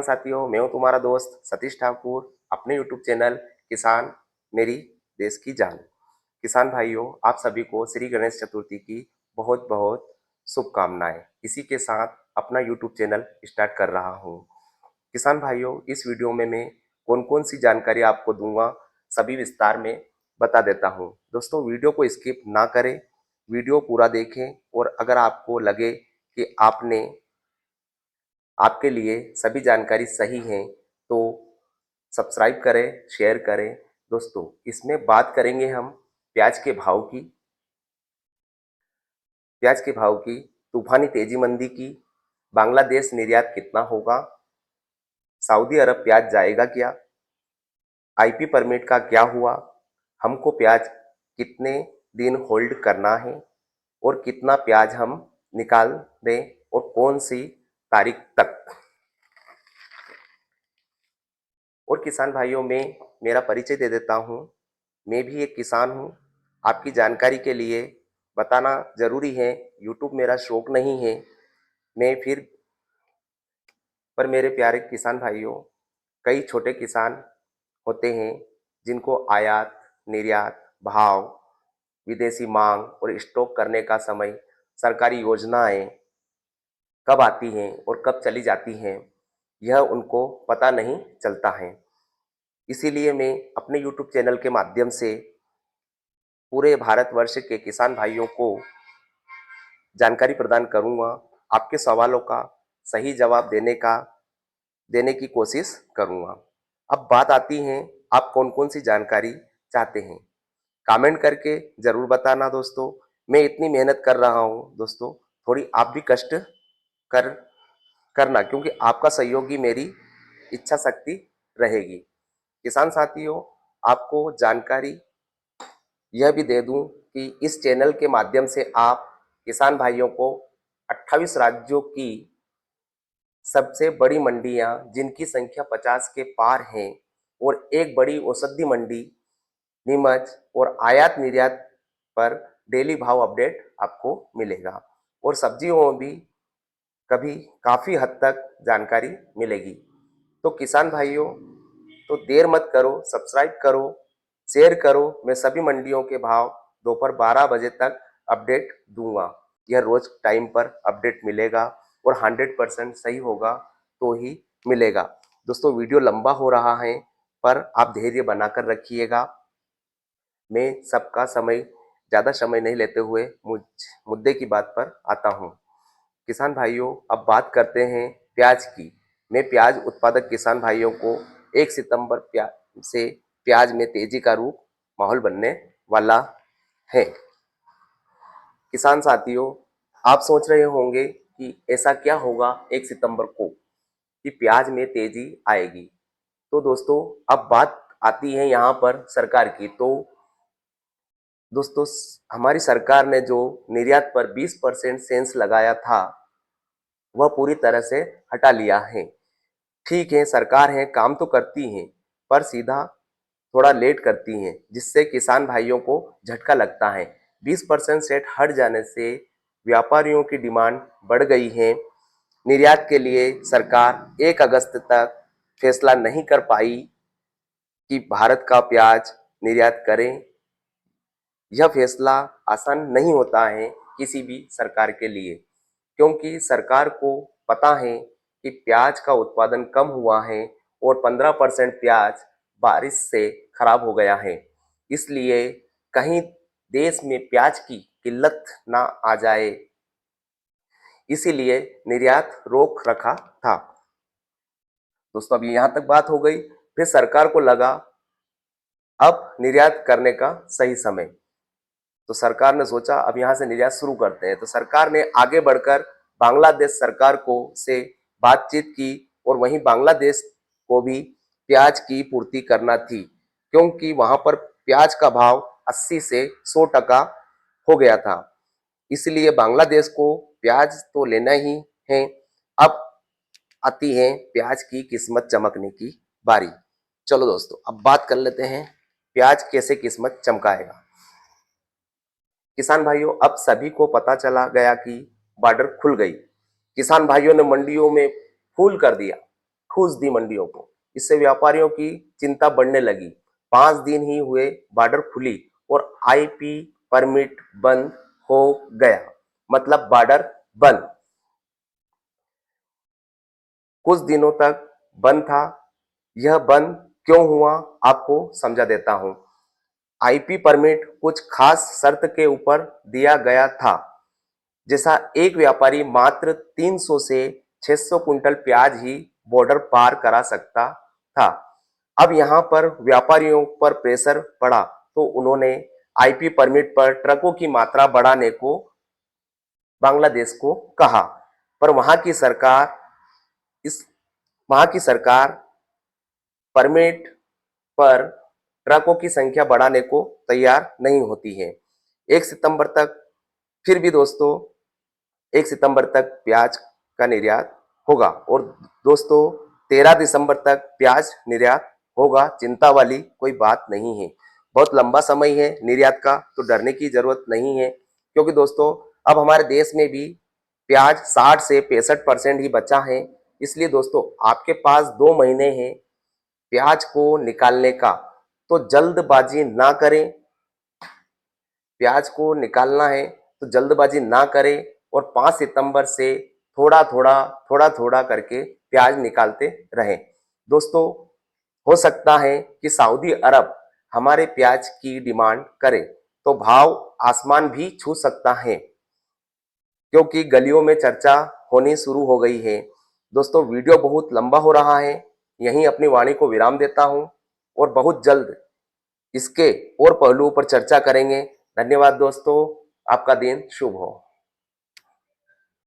किसान साथियों, मैं हूं तुम्हारा दोस्त सतीश ठाकुर अपने यूट्यूब चैनल किसान मेरी देश की जान। किसान भाइयों, आप सभी को श्री गणेश चतुर्थी की बहुत बहुत शुभकामनाएं। इसी के साथ अपना यूट्यूब चैनल स्टार्ट कर रहा हूं। किसान भाइयों, इस वीडियो में मैं कौन कौन सी जानकारी आपको दूंगा सभी विस्तार में बता देता हूं। दोस्तों, वीडियो को स्किप ना करें, वीडियो पूरा देखें और अगर आपको लगे कि आपके लिए सभी जानकारी सही है तो सब्सक्राइब करें, शेयर करें। दोस्तों, इसमें बात करेंगे हम प्याज के भाव की, तूफानी तेजी मंदी की, बांग्लादेश निर्यात कितना होगा, सऊदी अरब प्याज जाएगा क्या, आईपी परमिट का क्या हुआ, हमको प्याज कितने दिन होल्ड करना है और कितना प्याज हम निकाल दें और कौन सी तारीख तक। और किसान भाइयों में मेरा परिचय दे देता हूँ। मैं भी एक किसान हूँ। आपकी जानकारी के लिए बताना जरूरी है, यूट्यूब मेरा शौक नहीं है। मैं फिर पर मेरे प्यारे किसान भाइयों, कई छोटे किसान होते हैं जिनको आयात, निर्यात, भाव, विदेशी मांग और स्टॉक करने का समय, सरकारी योजनाएं कब आती हैं और कब चली जाती हैं, यह उनको पता नहीं चलता है। इसीलिए मैं अपने यूट्यूब चैनल के माध्यम से पूरे भारतवर्ष के किसान भाइयों को जानकारी प्रदान करूंगा। आपके सवालों का सही जवाब देने की कोशिश करूंगा। अब बात आती है, आप कौन कौन सी जानकारी चाहते हैं, कमेंट करके जरूर बताना। दोस्तों, मैं इतनी मेहनत कर रहा हूं दोस्तों, थोड़ी आप भी कष्ट कर करना, क्योंकि आपका सहयोग ही मेरी इच्छा शक्ति रहेगी। किसान साथियों, आपको जानकारी यह भी दे दूं कि इस चैनल के माध्यम से आप किसान भाइयों को 28 राज्यों की सबसे बड़ी मंडियां जिनकी संख्या 50 के पार हैं और एक बड़ी औषधि मंडी नीमच और आयात निर्यात पर डेली भाव अपडेट आपको मिलेगा और सब्जियों में भी कभी काफ़ी हद तक जानकारी मिलेगी। तो किसान भाइयों, तो देर मत करो, सब्सक्राइब करो, शेयर करो। मैं सभी मंडियों के भाव दोपहर 12 बजे तक अपडेट दूंगा। यह रोज टाइम पर अपडेट मिलेगा और 100% सही होगा तो ही मिलेगा। दोस्तों, वीडियो लंबा हो रहा है पर आप धैर्य बनाकर रखिएगा। मैं सबका ज़्यादा समय नहीं लेते हुए मुद्दे की बात पर आता हूँ। किसान भाइयों, अब बात करते हैं प्याज की। मैं प्याज उत्पादक किसान भाइयों को 1 सितंबर से प्याज में तेजी का रूप माहौल बनने वाला है। किसान साथियों, आप सोच रहे होंगे कि ऐसा क्या होगा 1 सितंबर को कि प्याज में तेजी आएगी। तो दोस्तों, अब बात आती है यहाँ पर सरकार की। तो दोस्तों, हमारी सरकार ने जो निर्यात पर 20% सेंस लगाया था वह पूरी तरह से हटा लिया है। ठीक है, सरकार है, काम तो करती है पर सीधा थोड़ा लेट करती हैं, जिससे किसान भाइयों को झटका लगता है। 20% सेट हट जाने से व्यापारियों की डिमांड बढ़ गई है। निर्यात के लिए सरकार 1 अगस्त तक फैसला नहीं कर पाई कि भारत का प्याज निर्यात करें। यह फैसला आसान नहीं होता है किसी भी सरकार के लिए, क्योंकि सरकार को पता है कि प्याज का उत्पादन कम हुआ है और 15% प्याज बारिश से खराब हो गया है। इसलिए कहीं देश में प्याज की किल्लत ना आ जाए, इसीलिए निर्यात रोक रखा था। दोस्तों, अभी यहाँ तक बात हो गई। फिर सरकार को लगा अब निर्यात करने का सही समय, तो सरकार ने सोचा अब यहाँ से निर्यात शुरू करते हैं। तो सरकार ने आगे बढ़कर बांग्लादेश सरकार को से बातचीत की और वहीं बांग्लादेश को भी प्याज की पूर्ति करना थी, क्योंकि वहां पर प्याज का भाव 80 से 100% हो गया था। इसलिए बांग्लादेश को प्याज तो लेना ही है। अब आती है प्याज की किस्मत चमकने की बारी। चलो दोस्तों, अब बात कर लेते हैं प्याज कैसे किस्मत चमकाएगा। किसान भाइयों, अब सभी को पता चला गया कि बॉर्डर खुल गई। किसान भाइयों ने मंडियों में फूल कर दिया। ठूस दी मंडियों को। इससे व्यापारियों की चिंता बढ़ने लगी। 5 दिन ही हुए बॉर्डर खुली और आईपी परमिट बंद हो गया, मतलब बॉर्डर बंद। कुछ दिनों तक बंद था। यह बंद क्यों हुआ, आपको समझा देता हूं। आईपी परमिट कुछ खास शर्त के ऊपर दिया गया था। जैसा एक व्यापारी मात्र 300 से 600 कुंटल प्याज ही बॉर्डर पार करा सकता था। अब यहां पर व्यापारियों पर प्रेशर पड़ा तो उन्होंने आईपी परमिट पर ट्रकों की मात्रा बढ़ाने को बांग्लादेश को कहा। पर इस वहां की सरकार परमिट पर ट्रकों की संख्या बढ़ाने को तैयार नहीं होती है। 1 सितंबर तक फिर भी दोस्तों 1 सितंबर तक प्याज का निर्यात होगा और दोस्तों 13 दिसंबर तक प्याज निर्यात होगा। चिंता वाली कोई बात नहीं है। बहुत लंबा समय है निर्यात का, तो डरने की जरूरत नहीं है, क्योंकि दोस्तों अब हमारे देश में भी प्याज 60 से 65% ही बचा है। इसलिए दोस्तों आपके पास 2 महीने हैं प्याज को निकालने का, तो जल्दबाजी ना करें। प्याज को निकालना है तो जल्दबाजी ना करें और 5 सितंबर से थोड़ा थोड़ा करके प्याज निकालते रहें। दोस्तों हो सकता है कि सऊदी अरब हमारे प्याज की डिमांड करे तो भाव आसमान भी छू सकता है, क्योंकि गलियों में चर्चा होनी शुरू हो गई है। दोस्तों वीडियो बहुत लंबा हो रहा है, यहीं अपनी वाणी को विराम देता हूं और बहुत जल्द इसके और पहलुओं पर चर्चा करेंगे। धन्यवाद दोस्तों, आपका दिन शुभ हो।